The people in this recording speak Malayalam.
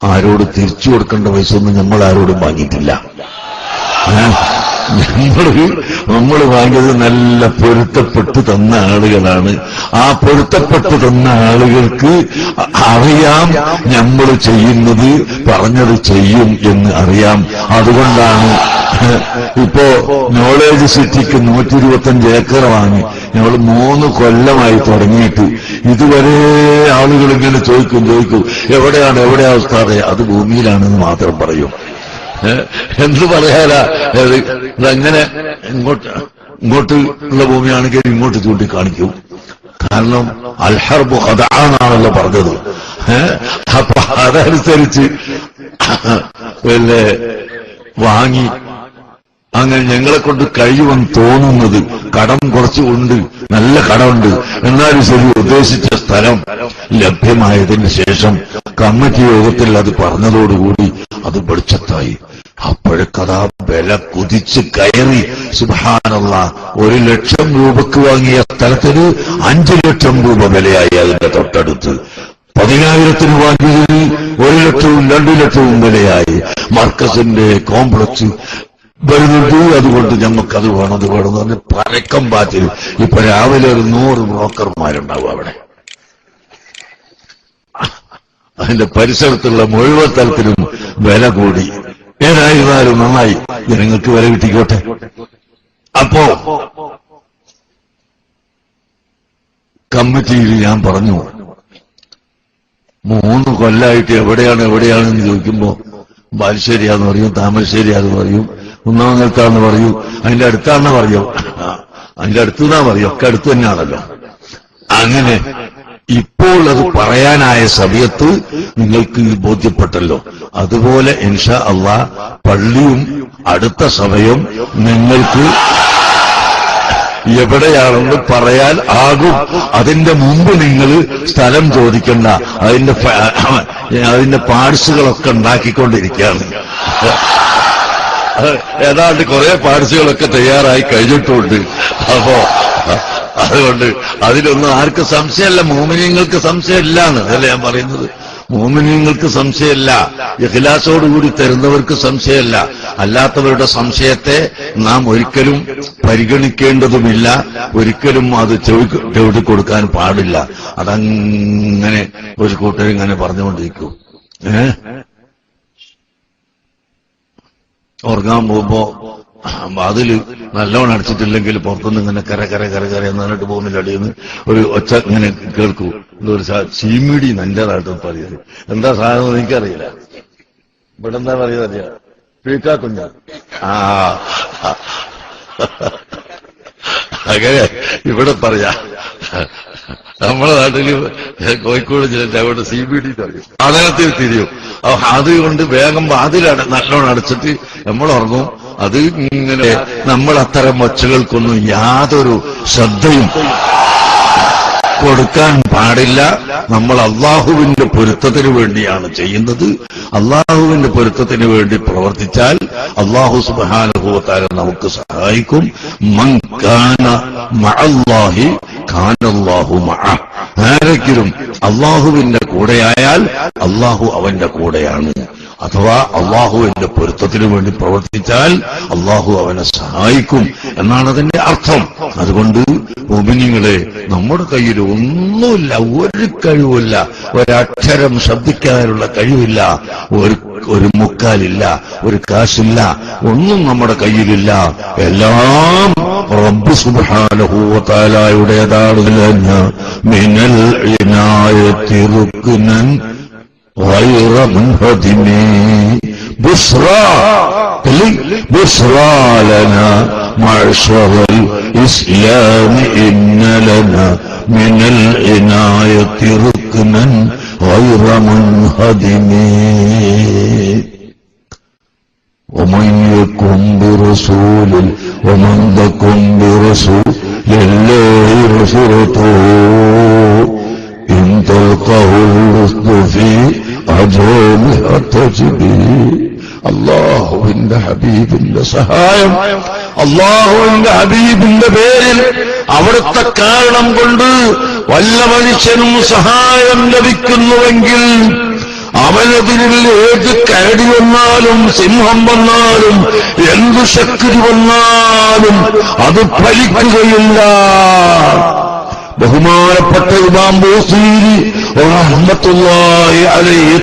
ആരോട് തിരിച്ചു കൊടുക്കേണ്ട പൈസ ഒന്നും നമ്മൾ ആരോടും വാങ്ങിയിട്ടില്ല. നമ്മൾ വാങ്ങിയത് നല്ല പൊരുത്തപ്പെട്ട് തന്ന ആളുകളാണ്. ആ പൊരുത്തപ്പെട്ട് തന്ന ആളുകൾക്ക് അറിയാം നമ്മൾ ചെയ്യുന്നത് പറഞ്ഞത് ചെയ്യും എന്ന് അറിയാം. അതുകൊണ്ടാണ് ഇപ്പോ നോളേജ് സിറ്റിക്ക് 125 ഏക്കർ വാങ്ങി ഞങ്ങൾ 3 കൊല്ലമായി തുടങ്ങിയിട്ട് ഇതുവരെ ആളുകൾ ഇങ്ങനെ ചോദിക്കും എവിടെയാണ് ഉസ്താദേ? അത് ഭൂമിയിലാണെന്ന് മാത്രം പറയും. എന്ത് പറയാനാ? ഇതങ്ങനെ ഇങ്ങോട്ട് ഉള്ള ഭൂമിയാണെങ്കിൽ ഇങ്ങോട്ട് ചൂണ്ടിക്കാണിക്കും. കാരണം അൽഹർബു ഖദഅനാണല്ലോ പറഞ്ഞത്. അപ്പൊ അതനുസരിച്ച് വാങ്ങി അങ്ങനെ ഞങ്ങളെ കൊണ്ട് കഴിയുമെന്ന് തോന്നുന്നത് കടം കുറച്ചുകൊണ്ട് നല്ല കടമുണ്ട്. എന്നാലും ശരി, ഉദ്ദേശിച്ച സ്ഥലം ലഭ്യമായതിന് ശേഷം കമ്മിറ്റി യോഗത്തിൽ അത് പറഞ്ഞതോടുകൂടി അത് വെളിച്ചത്തായി. അപ്പോഴേക്കതാ വില കുതിച്ച് കയറി. സുബ്ഹാനല്ലാഹ്, 1 ലക്ഷം രൂപക്ക് വാങ്ങിയ സ്ഥലത്തിന് 5 ലക്ഷം രൂപ വിലയായി. അതിന്റെ തൊട്ടടുത്ത് 10,000-ന് വാങ്ങിയതിന് 1 ലക്ഷവും 2 ലക്ഷവും വിലയായി. മർക്കസിന്റെ കോംപ്ലക്സ് വരുന്നുണ്ട്. അതുകൊണ്ട് ഞമ്മക്കത് വേണം എന്ന് പറഞ്ഞ് പരക്കം പാറ്റിൽ ഇപ്പൊ രാവിലെ ഒരു 100 ബ്രോക്കർമാരുണ്ടാവും അവിടെ. അതിന്റെ പരിസരത്തുള്ള മുഴുവൻ സ്ഥലത്തിനും വില കൂടി. ഏതായിരുന്നാലും നന്നായി, ജനങ്ങൾക്ക് വില കിട്ടിക്കോട്ടെ. അപ്പോ കമ്മിറ്റിയിൽ ഞാൻ പറഞ്ഞു, 3 കൊല്ലമായിട്ട് എവിടെയാണെന്ന് ചോദിക്കുമ്പോ ബാലുശ്ശേരിയാന്ന് പറയും, താമരശ്ശേരിയാന്ന് പറയും, കുന്നമംഗലത്താന്ന് പറയൂ, അതിന്റെ അടുത്താണെന്ന് പറയൂ, അതിന്റെ അടുത്തുനിന്നാ പറയും, ഒക്കെ അടുത്ത് തന്നെയാണല്ലോ. അങ്ങനെ ഇപ്പോൾ അത് പറയാനായ സമയത്ത് നിങ്ങൾക്ക് ബോധ്യപ്പെട്ടല്ലോ. അതുപോലെ ഇൻഷാ അല്ലാഹ് പള്ളിയും അടുത്ത സമയം നിങ്ങൾക്ക് എവിടെയാണെന്ന് പറയാൻ ആകും. അതിന്റെ മുമ്പ് നിങ്ങൾ സ്ഥലം ചോദിക്കണ്ട. അതിന്റെ പാഴ്സുകളൊക്കെ ഉണ്ടാക്കിക്കൊണ്ടിരിക്കുകയാണ്. ഏതാണ്ട് കുറെ പാഴ്സുകളൊക്കെ തയ്യാറായി കഴിഞ്ഞിട്ടുണ്ട്. അപ്പോ അതുകൊണ്ട് അതിലൊന്നും ആർക്കും സംശയമല്ല. മോമിനിയങ്ങൾക്ക് സംശയമില്ലാന്ന് അതല്ലേ ഞാൻ പറയുന്നത്. മോമിനിയങ്ങൾക്ക് സംശയമല്ല, ഇഖ്ലാസോടുകൂടി തരുന്നവർക്ക് സംശയമല്ല. അല്ലാത്തവരുടെ സംശയത്തെ നാം ഒരിക്കലും പരിഗണിക്കേണ്ടതുമില്ല, ഒരിക്കലും അത് ചവിട്ടിക്കൊടുക്കാൻ പാടില്ല. അതങ്ങനെ ഒരു കൂട്ടരിങ്ങനെ പറഞ്ഞുകൊണ്ടിരിക്കും. ഉറങ്ങാൻ പോകുമ്പോ അതില് നല്ലോണം അടിച്ചിട്ടില്ലെങ്കിൽ പുറത്തുനിന്ന് ഇങ്ങനെ കര എന്ന് പറഞ്ഞിട്ട് പോകുന്നില്ല. അടിയെന്ന് ഒരു ഒച്ച ഇങ്ങനെ കേൾക്കൂ. ഒരു ചീമിടി നല്ലതായിട്ട് പറയുന്നത്. എന്താ സാധനം എനിക്കറിയില്ല. ഇവിടെ എന്താ പറയുക? പീക്കാ കുഞ്ഞ. അങ്ങനെ ഇവിടെ പറയാ. നമ്മളെ നാട്ടില് കോഴിക്കോട് ജില്ലയിൽ അവിടെ CBD പറയും, സാധനത്തിൽ തിരിയും. അതുകൊണ്ട് വേഗം വാതിലാണ് നല്ലോണം അടച്ചിട്ട് നമ്മൾ ഉറങ്ങും. അത് ഇങ്ങനെ നമ്മൾ അത്തരം ഒച്ചകൾക്കൊന്നും യാതൊരു ശ്രദ്ധയും കൊടുക്കാൻ പാടില്ല. നമ്മൾ അള്ളാഹുവിന്റെ പൊരുത്തത്തിന് വേണ്ടിയാണ് ചെയ്യുന്നത്. അള്ളാഹുവിന്റെ പൊരുത്തത്തിന് വേണ്ടി പ്രവർത്തിച്ചാൽ അള്ളാഹു സുബ്ഹാനഹു വ തആല നമുക്ക് സഹായിക്കും. മൻ കാന മഅല്ലാഹി കാനല്ലാഹു മഅഹ്. ആരെങ്കിലും അള്ളാഹുവിന്റെ കൂടെയായാൽ അള്ളാഹു അവന്റെ കൂടെയാണ്. അഥവാ അള്ളാഹുവിന്റെ പൊരുത്തത്തിന് വേണ്ടി പ്രവർത്തിച്ചാൽ അള്ളാഹു അവനെ സഹായിക്കും എന്നാണ് അതിന്റെ അർത്ഥം. അതുകൊണ്ട് മുഅ്മിനീങ്ങളെ, നമ്മുടെ കയ്യിൽ ഒന്നുമില്ല, ഒരു കഴിവില്ല, ഒരക്ഷരം ശബ്ദിക്കാനുള്ള കഴിവില്ല, ഒരു മുക്കാലില്ല, ഒരു കാശില്ല, ഒന്നും നമ്മുടെ കയ്യിലില്ല. എല്ലാം റബ്ബ് സുബ്ഹാനഹു വ തആലയുടേതാണ്. മിനൽ ഇനായത്തി റുക്നൻ غير منهدم بشرى لنا معشر الإسلام إن لنا من العناية ركنا غير منهدم ومن يكن برسول ومن تكن برسول الله نصرته إن تلقه الرشد في أجرها تجري. അള്ളാഹുവിന്റെ ഹബീബിന്റെ സഹായം, അള്ളാഹുവിന്റെ ഹബീബിന്റെ പേരിൽ അവിടുത്തെ കാരണം കൊണ്ട് വല്ല മനുഷ്യനും സഹായം ലഭിക്കുന്നുവെങ്കിൽ അവനത് എതിരിൽ ഏത് കരടി വന്നാലും സിംഹം വന്നാലും എന്തു ശക്തി വന്നാലും അത് ഫലിക്കുകയില്ല. ബഹുമാനപ്പെട്ട ഇമാം ബൂസീരി റഹ്മത്തുള്ളാഹി അലൈഹി